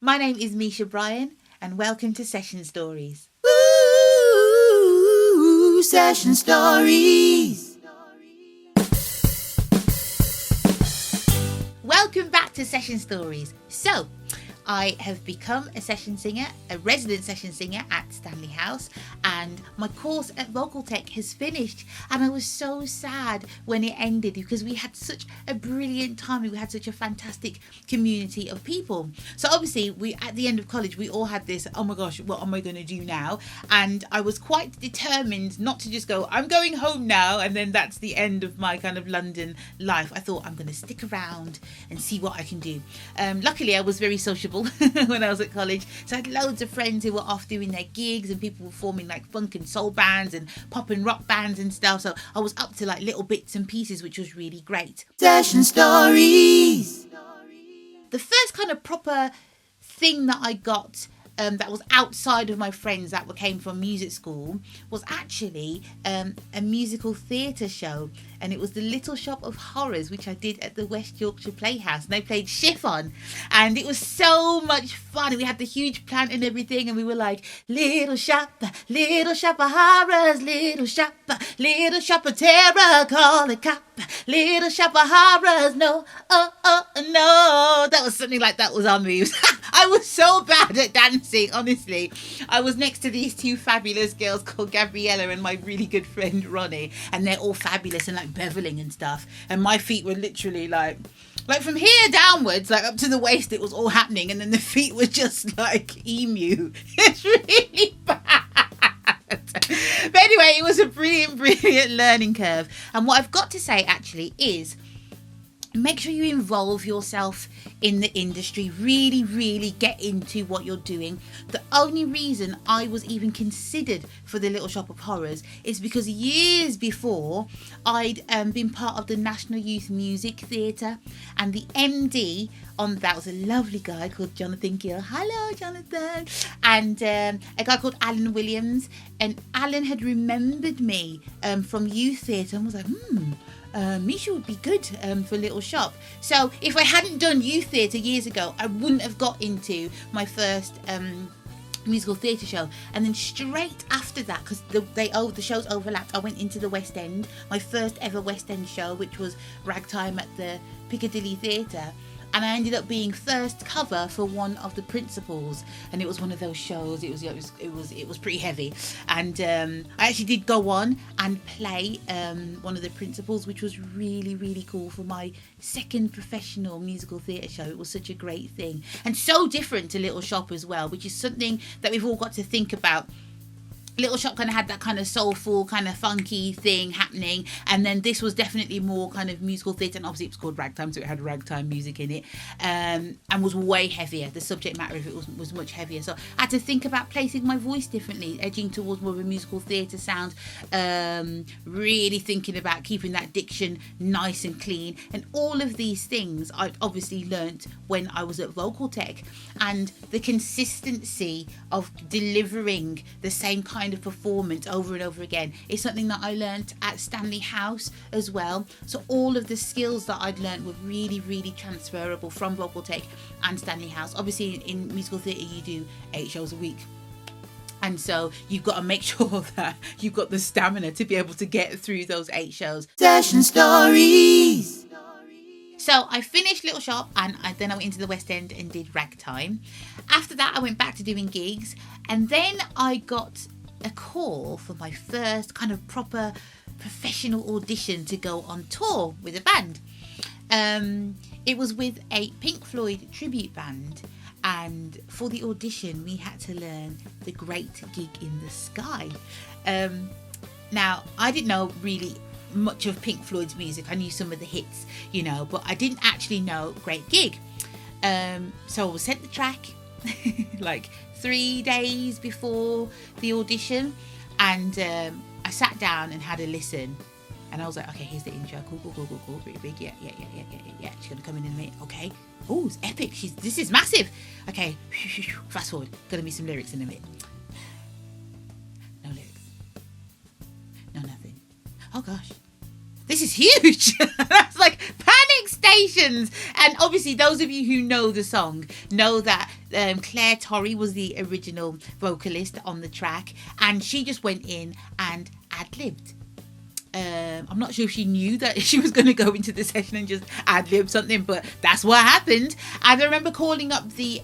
My name is Misha Bryan, and welcome to Session Stories. Ooh, Session Stories. Welcome back to Session Stories. So, I have become a session singer, a resident session singer at Stanley House, and my course at Vocal Tech has finished. And I was so sad when it ended because we had such a brilliant time. We had such a fantastic community of people. So obviously, at the end of college, we all had this, oh my gosh, what am I going to do now? And I was quite determined not to just go, I'm going home now, and then that's the end of my kind of London life. I thought I'm going to stick around and see what I can do. Luckily, I was very sociable when I was at college, so I had loads of friends who were off doing their gigs, and people were forming like funk and soul bands and pop and rock bands and stuff, so I was up to like little bits and pieces, which was really great. Session Stories. The first kind of proper thing that I got that was outside of my friends that came from music school was actually a musical theatre show, and it was the Little Shop of Horrors, which I did at the West Yorkshire Playhouse, and they played Chiffon, and it was so much fun. We had the huge plant and everything, and we were like, little shop of horrors, little shop of terror, call it cop, little shop of horrors, no, no, that was something like that was our moves. I was so bad at dancing, honestly. I was next to these two fabulous girls called Gabriella and my really good friend Ronnie, and they're all fabulous and like beveling and stuff, and my feet were literally like from here downwards, like up to the waist, it was all happening, and then the feet were just like emu. It's really bad. But anyway, it was a brilliant learning curve, and what I've got to say actually is make sure you involve yourself in the industry. Really get into what you're doing. The only reason I was even considered for the Little Shop of Horrors is because years before I'd been part of the National Youth Music Theatre, and the MD on that was a lovely guy called Jonathan Gill. Hello, Jonathan. And a guy called Alan Williams, and Alan had remembered me from youth theatre and was like, Misha would be good for Little Shop. So if I hadn't done youth theatre years ago, I wouldn't have got into my first musical theatre show. And then straight after that, because the shows overlapped, I went into the West End, my first ever West End show, which was Ragtime at the Piccadilly Theatre. And I ended up being first cover for one of the principals, and it was one of those shows. It was pretty heavy, and I actually did go on and play one of the principals, which was really cool for my second professional musical theatre show. It was such a great thing, and so different to Little Shop as well, which is something that we've all got to think about. Little Shop kind of had that kind of soulful, kind of funky thing happening, and then this was definitely more kind of musical theatre, and obviously it was called Ragtime, so it had ragtime music in it, and was way heavier. The subject matter of it was much heavier, so I had to think about placing my voice differently, edging towards more of a musical theatre sound, really thinking about keeping that diction nice and clean, and all of these things I obviously learnt when I was at Vocal Tech, and the consistency of delivering the same kind of performance over and over again is something that I learnt at Stanley House as well. So all of the skills that I'd learnt were really transferable from Vocal Tech and Stanley House. Obviously in musical theatre you do 8 shows a week, and so you've got to make sure that you've got the stamina to be able to get through those 8 shows. Session Stories. So I finished Little Shop, and then I went into the West End and did Ragtime. After that I went back to doing gigs, and then I got a call for my first kind of proper professional audition to go on tour with a band. It was with a Pink Floyd tribute band, and for the audition we had to learn The Great Gig in the Sky. Now I didn't know really much of Pink Floyd's music. I knew some of the hits, but I didn't actually know Great Gig. So I was sent the track like 3 days before the audition, and I sat down and had a listen, and I was like, okay, here's the intro, cool, pretty big, yeah, she's gonna come in a minute, okay, oh, it's epic, this is massive, okay, fast forward, gonna be some lyrics in a minute, no lyrics, no nothing, oh gosh, this is huge. I was like, panic stations. And obviously, those of you who know the song know that Claire Torrey was the original vocalist on the track, and she just went in and ad-libbed. I'm not sure if she knew that she was going to go into the session and just ad-lib something, but that's what happened. And I remember calling up the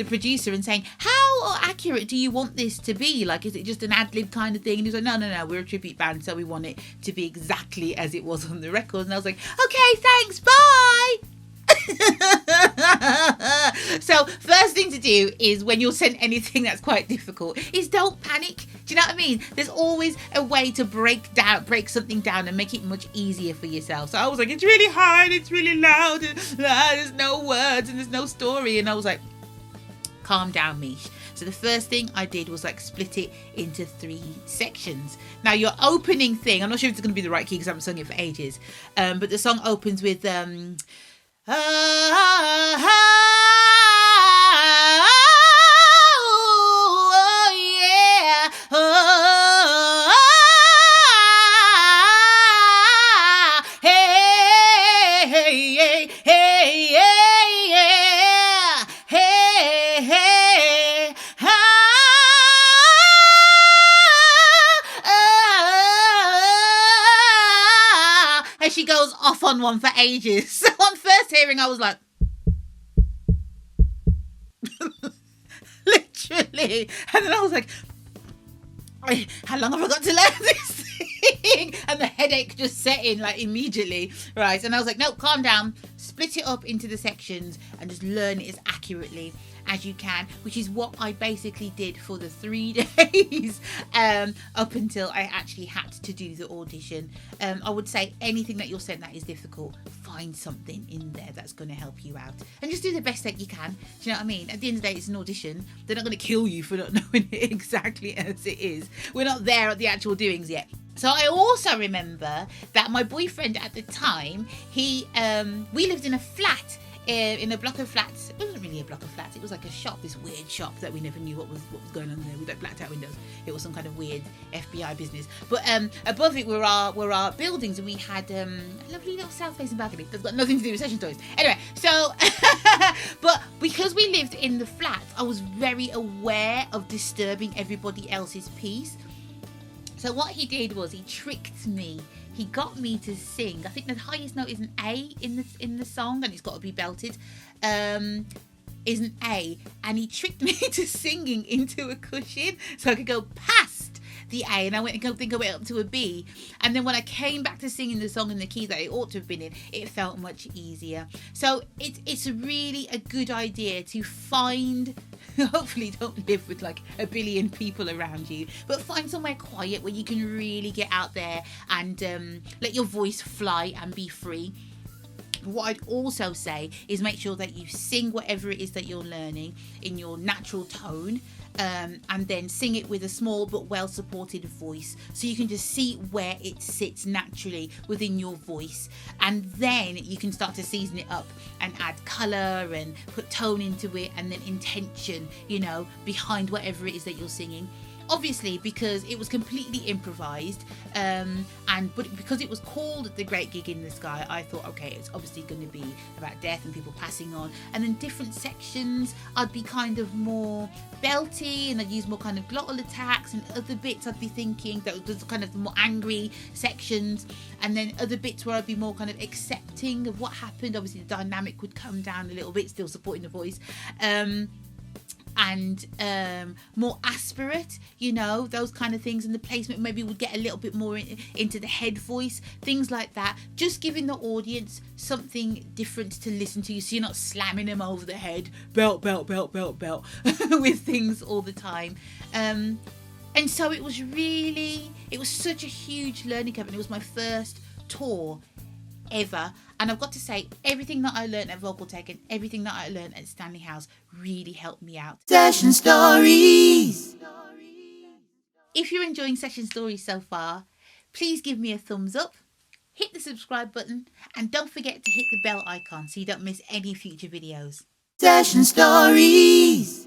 producer and saying, how accurate do you want this to be? Like, is it just an ad-lib kind of thing? And he was like, no, we're a tribute band, so we want it to be exactly as it was on the record. And I was like, okay, thanks, bye. So first thing to do is when you're sent anything that's quite difficult is don't panic. Do you know what I mean? There's always a way to break something down and make it much easier for yourself. So I was like, it's really hard, it's really loud, and there's no words and there's no story. And I was like, calm down, Mish. So the first thing I did was like split it into 3 sections. Now your opening thing, I'm not sure if it's going to be the right key because I haven't sung it for ages, but the song opens with and she goes off on one for ages. So on first hearing, I was like, literally. And then I was like, how long have I got to learn this thing? And the headache just set in like immediately, right? And I was like, no, calm down, split it up into the sections and just learn it as accurately as you can, which is what I basically did for the 3 days up until I actually had to do the audition. I would say anything that you're sent that is difficult, find something in there that's going to help you out and just do the best that you can. Do you know what I mean? At the end of the day, it's an audition. They're not going to kill you for not knowing it exactly as it is. We're not there at the actual doings yet. So I also remember that my boyfriend at the time, we lived in a flat, in a block of flats. It wasn't really a block of flats, it was like a shop, this weird shop that we never knew what was going on there with like blacked out windows. It was some kind of weird FBI business. But above it were our buildings, and we had a lovely little south facing balcony that's got nothing to do with Session Stories. Anyway, so but because we lived in the flats, I was very aware of disturbing everybody else's peace. So what he did was he tricked me. He got me to sing. I think the highest note is an A in the song, and it's got to be belted. Is an A, and he tricked me to singing into a cushion so I could go past the A, and I went up to a B. And then when I came back to singing the song in the key that it ought to have been in, it felt much easier. So it's really a good idea to find. Hopefully don't live with like a billion people around you, but find somewhere quiet where you can really get out there and let your voice fly and be free. What I'd also say is make sure that you sing whatever it is that you're learning in your natural tone, and then sing it with a small but well supported voice, so you can just see where it sits naturally within your voice, and then you can start to season it up and add colour and put tone into it, and then intention, behind whatever it is that you're singing. Obviously, because it was completely improvised, but because it was called The Great Gig in the Sky, I thought, okay, it's obviously going to be about death and people passing on. And then different sections, I'd be kind of more belty, and I'd use more kind of glottal attacks, and other bits I'd be thinking that was kind of the more angry sections, and then other bits where I'd be more kind of accepting of what happened. Obviously, the dynamic would come down a little bit, still supporting the voice. And more aspirate, those kind of things, and the placement maybe would get a little bit more into the head voice, things like that, just giving the audience something different to listen to, so you're not slamming them over the head, belt with things all the time. And so it was such a huge learning curve, and it was my first tour ever, and I've got to say, everything that I learned at Vocal Tech and everything that I learned at Stanley House really helped me out. Session Stories. If you're enjoying Session Stories so far, please give me a thumbs up, hit the subscribe button, and don't forget to hit the bell icon so you don't miss any future videos. Session Stories.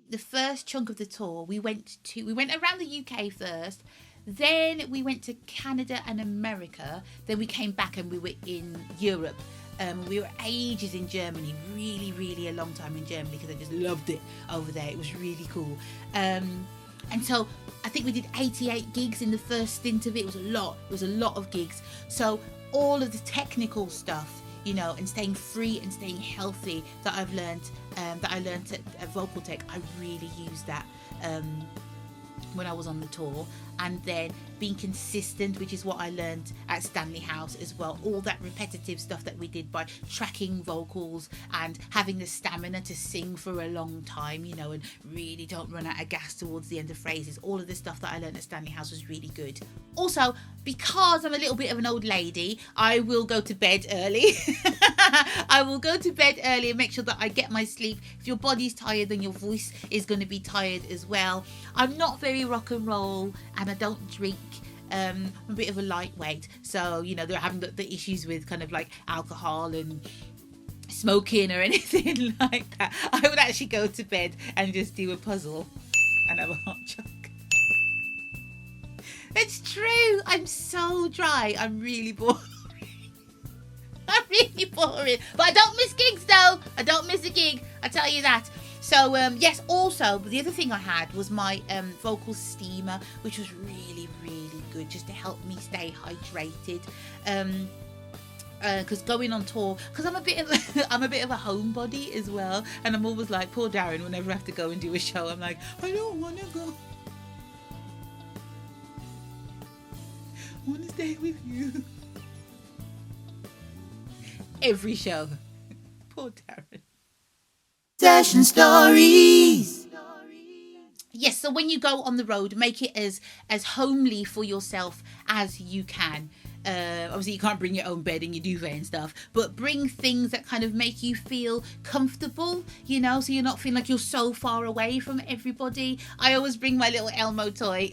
The first chunk of the tour, we went around the UK first, Then we went to Canada and America. Then we came back and we were in Europe. We were ages in Germany, really, really a long time in Germany because I just loved it over there. It was really cool. And so I think we did 88 gigs in the first stint of it. It was a lot. It was a lot of gigs. So all of the technical stuff, you know, and staying free and staying healthy that I learned at Vocal Tech, I really used that when I was on the tour. And then being consistent, which is what I learned at Stanley House as well. All that repetitive stuff that we did by tracking vocals and having the stamina to sing for a long time, you know, and really don't run out of gas towards the end of phrases. All of the stuff that I learned at Stanley House was really good. Also, because I'm a little bit of an old lady, I will go to bed early. I will go to bed early and make sure that I get my sleep. If your body's tired, then your voice is going to be tired as well. I'm not very rock and roll, and I don't drink. I'm a bit of a lightweight, so you know they're having the issues with kind of like alcohol and smoking or anything like that. I would actually go to bed and just do a puzzle and have a hot chocolate. It's true. I'm so dry. I'm really boring. I'm really boring, but I don't miss gigs though. I don't miss a gig, I tell you that. So yes, also the other thing I had was my vocal steamer, which was really, really good just to help me stay hydrated. Because going on tour, because I'm a bit of a homebody as well, and I'm always like poor Darren. Whenever I have to go and do a show, I'm like, I don't want to go. I want to stay with you. Every show. Poor Darren. Session Stories. Yes, so when you go on the road, make it as homely for yourself as you can. Obviously, you can't bring your own bed and your duvet and stuff, but bring things that kind of make you feel comfortable, you know, so you're not feeling like you're so far away from everybody. I always bring my little Elmo toy.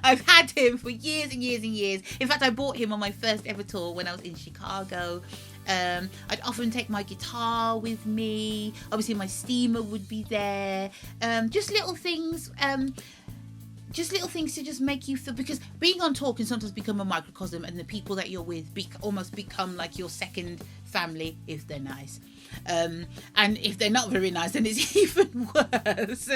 I've had him for years and years and years. In fact, I bought him on my first ever tour when I was in Chicago. I'd often take my guitar with me. Obviously, my steamer would be there. Just little things. Just little things to just make you feel, because being on tour can sometimes become a microcosm, and the people that you're with almost become like your second family if they're nice. And if they're not very nice, then it's even worse.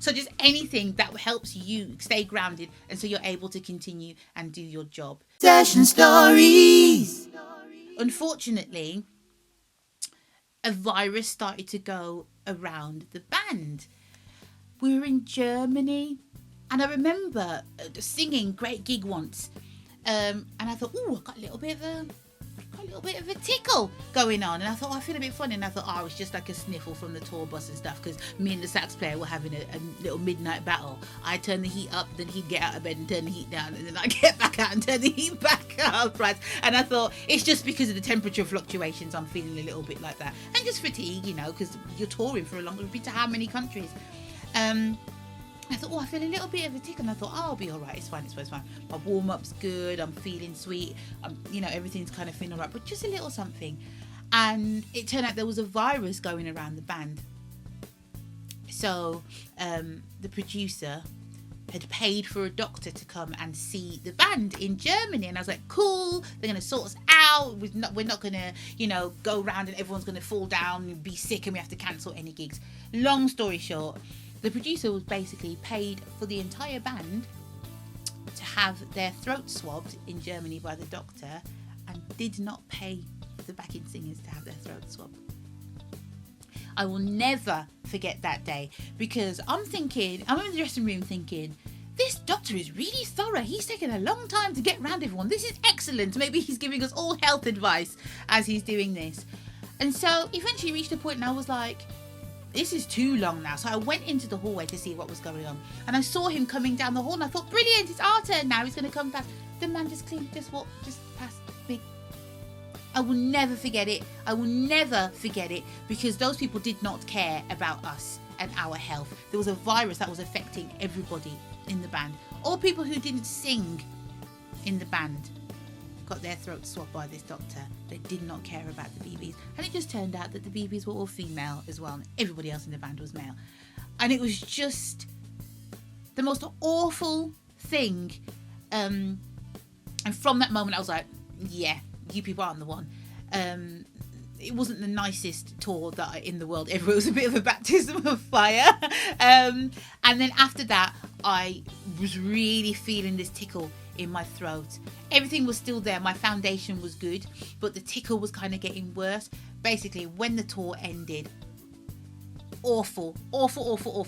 So just anything that helps you stay grounded, and so you're able to continue and do your job. Session Stories. Unfortunately, a virus started to go around the band. We were in Germany, and I remember singing Great Gig once, and I thought, oh, I got a little bit of a tickle going on, and I thought, I feel a bit funny, and I thought, it was just like a sniffle from the tour bus and stuff, because me and the sax player were having a little midnight battle. I turn the heat up, then he'd get out of bed and turn the heat down, and then I get back out and turn the heat back up, right? And I thought, it's just because of the temperature fluctuations, I'm feeling a little bit like that, and just fatigue, you know, because you're touring for a long, been to how many countries? I thought, I feel a little bit of a tick, and I thought, I'll be all right. It's fine. My warm-up's good. I'm feeling sweet. Everything's kind of feeling all right, but just a little something. And it turned out there was a virus going around the band. So the producer had paid for a doctor to come and see the band in Germany, and I was like, cool, they're going to sort us out. We're not going to, go around and everyone's going to fall down and be sick and we have to cancel any gigs. Long story short, the producer was basically paid for the entire band to have their throat swabbed in Germany by the doctor, and did not pay the backing singers to have their throat swabbed. I will never forget that day, because I'm in the dressing room thinking, this doctor is really thorough. He's taken a long time to get round everyone. This is excellent. Maybe he's giving us all health advice as he's doing this. And so eventually reached a point and I was like, this is too long now. So I went into the hallway to see what was going on, and I saw him coming down the hall, and I thought, brilliant, it's our turn now. He's going to come past. The man just passed me. I will never forget it. Because those people did not care about us and our health. There was a virus that was affecting everybody in the band. All people who didn't sing in the band got their throats swabbed by this doctor. They did not care about the BBs. And it just turned out that the BBs were all female as well, and everybody else in the band was male. And it was just the most awful thing. And from that moment, I was like, yeah, you people aren't the one. It wasn't the nicest tour in the world. It was a bit of a baptism of fire. And then after that, I was really feeling this tickle in my throat. Everything was still there. My foundation was good, but the tickle was kind of getting worse. Basically, when the tour ended, awful.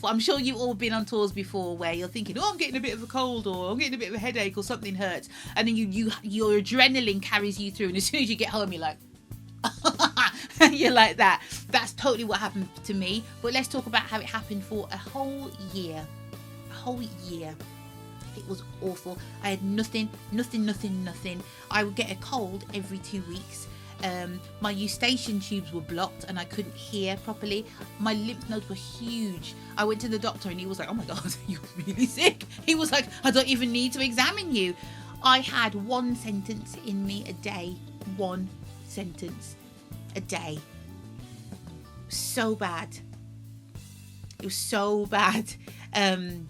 I'm sure you've all been on tours before where you're thinking, oh, I'm getting a bit of a cold, or I'm getting a bit of a headache, or something hurts, and then your adrenaline carries you through, and as soon as you get home, you're like, you're like that. That's totally what happened to me. But let's talk about how it happened for a whole year. It was awful. I had nothing. I would get a cold every 2 weeks. My eustachian tubes were blocked and I couldn't hear properly. My lymph nodes were huge. I went to the doctor and he was like, oh my God, you're really sick. He was like, I don't even need to examine you. I had one sentence in me a day. One sentence a day. So bad. It was so bad. I'm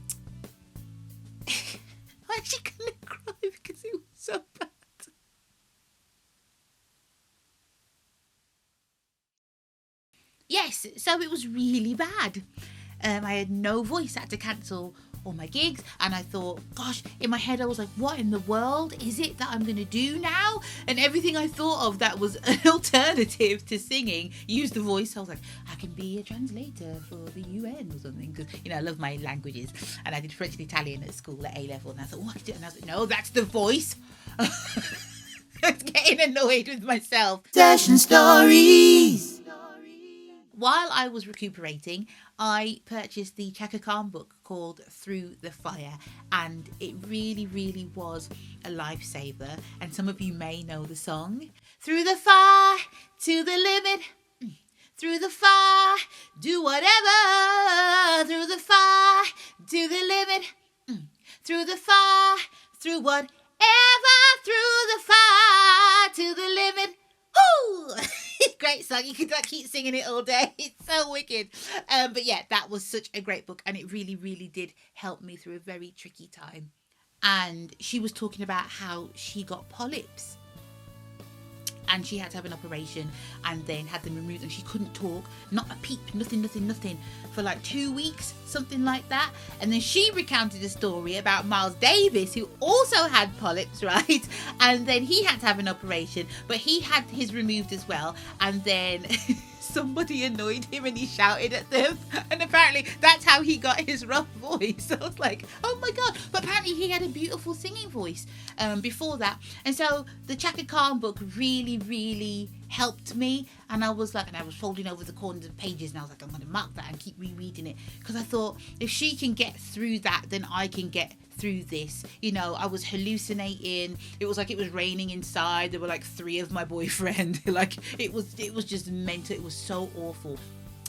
actually gonna cry because it was so bad. Yes, so it was really bad. I had no voice. I had to cancel all my gigs, and I thought, gosh, in my head I was like, what in the world is it that I'm going to do now? And everything I thought of that was an alternative to singing used the voice. I was like, I can be a translator for the UN or something, because, you know, I love my languages, and I did French and Italian at school at A-level, and I thought, oh, I could do it. And I was like, no, that's the voice. I was getting annoyed with myself. Session Stories. While I was recuperating, I purchased the Chaka Khan book called Through the Fire, and it really, really was a lifesaver. And some of you may know the song. Through the fire, to the limit. Through the fire, do whatever. Through the fire, to the limit. Through the fire, through whatever. Through the fire, to the limit. Woo! Great song. You could keep singing it all day. It's so wicked. But yeah, that was such a great book, and it really, really did help me through a very tricky time. And she was talking about how she got polyps, and she had to have an operation and then had them removed, and she couldn't talk, not a peep, nothing for like 2 weeks, something like that. And then she recounted a story about Miles Davis, who also had polyps, right? And then he had to have an operation, but he had his removed as well. And then somebody annoyed him and he shouted at them, and apparently that's how he got his rough voice. I was like, oh my God. But apparently he had a beautiful singing voice before that. And so the Chaka Khan book really, really helped me. And I was like, and I was folding over the corners of pages, and I was like, I'm going to mark that and keep rereading it, because I thought, if she can get through that, then I can get through this. You know, I was hallucinating. It was like it was raining inside. There were like 3 of my boyfriend. Like it was just mental. It was so awful.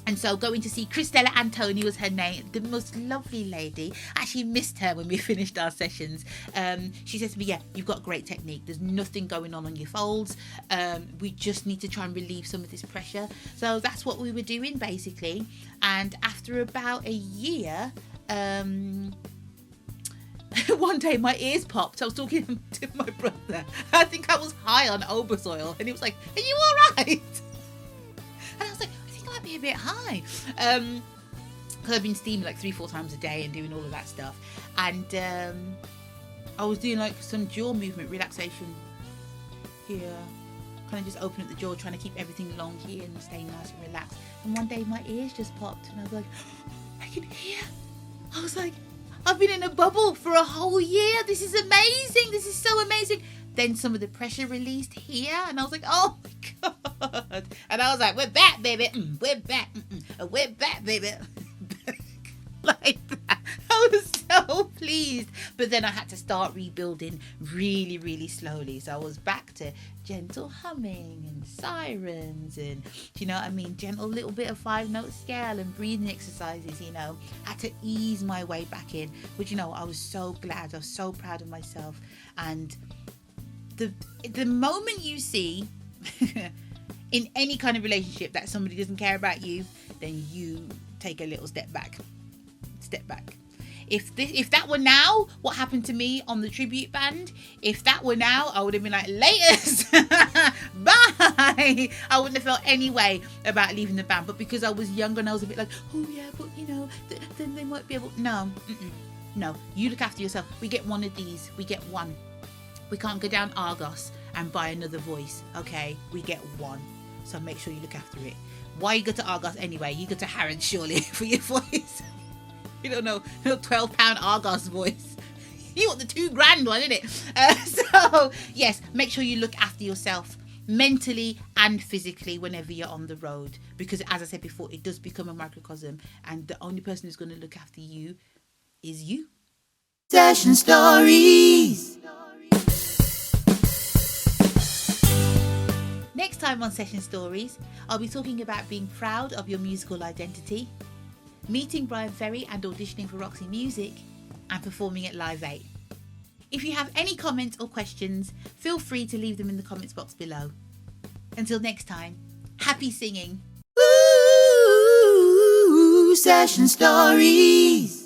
And so going to see Christella Antoni was her name, the most lovely lady. I actually missed her when we finished our sessions. She said to me, yeah, you've got great technique. There's nothing going on your folds. We just need to try and relieve some of this pressure. So that's what we were doing basically. And after about a year, one day my ears popped. I was talking to my brother. I think I was high on Obus oil, and he was like, are you all right? And I was like, I think I might be a bit high. Because I've been steaming like 3-4 times a day and doing all of that stuff. And I was doing like some jaw movement relaxation here. Kind of just opening up the jaw, trying to keep everything long here and staying nice and relaxed. And one day my ears just popped, and I was like, I can hear. I was like, I've been in a bubble for a whole year. This is amazing. This is so amazing. Then some of the pressure released here, and I was like, oh my God. And I was like, we're back, baby. We're back. We're back, baby. Like that. I was so pleased. But then I had to start rebuilding really, really slowly. So I was back to gentle humming and sirens and, do you know what I mean? Gentle little bit of 5-note scale and breathing exercises, you know. Had to ease my way back in, which, you know, I was so glad. I was so proud of myself. And the moment you see in any kind of relationship that somebody doesn't care about you, then you take a little step back. If that were now, what happened to me on the tribute band, if that were now, I would have been like, latest, bye. I wouldn't have felt any way about leaving the band. But because I was younger and I was a bit like, oh yeah, but you know, then they might be able. No, no, you look after yourself. We get one of these. We get one. We can't go down Argos and buy another voice. Okay, we get one. So make sure you look after it. Why you go to Argos anyway? You go to Harrods surely for your voice. You don't know, £12 Argos voice. You want the £2,000 one, isn't it? So yes, make sure you look after yourself mentally and physically whenever you're on the road, because as I said before, it does become a microcosm, and the only person who's going to look after you is you. Session Stories. Next time on Session Stories, I'll be talking about being proud of your musical identity, meeting Brian Ferry and auditioning for Roxy Music, and performing at Live 8. If you have any comments or questions, feel free to leave them in the comments box below. Until next time, happy singing! Ooh, Session Stories.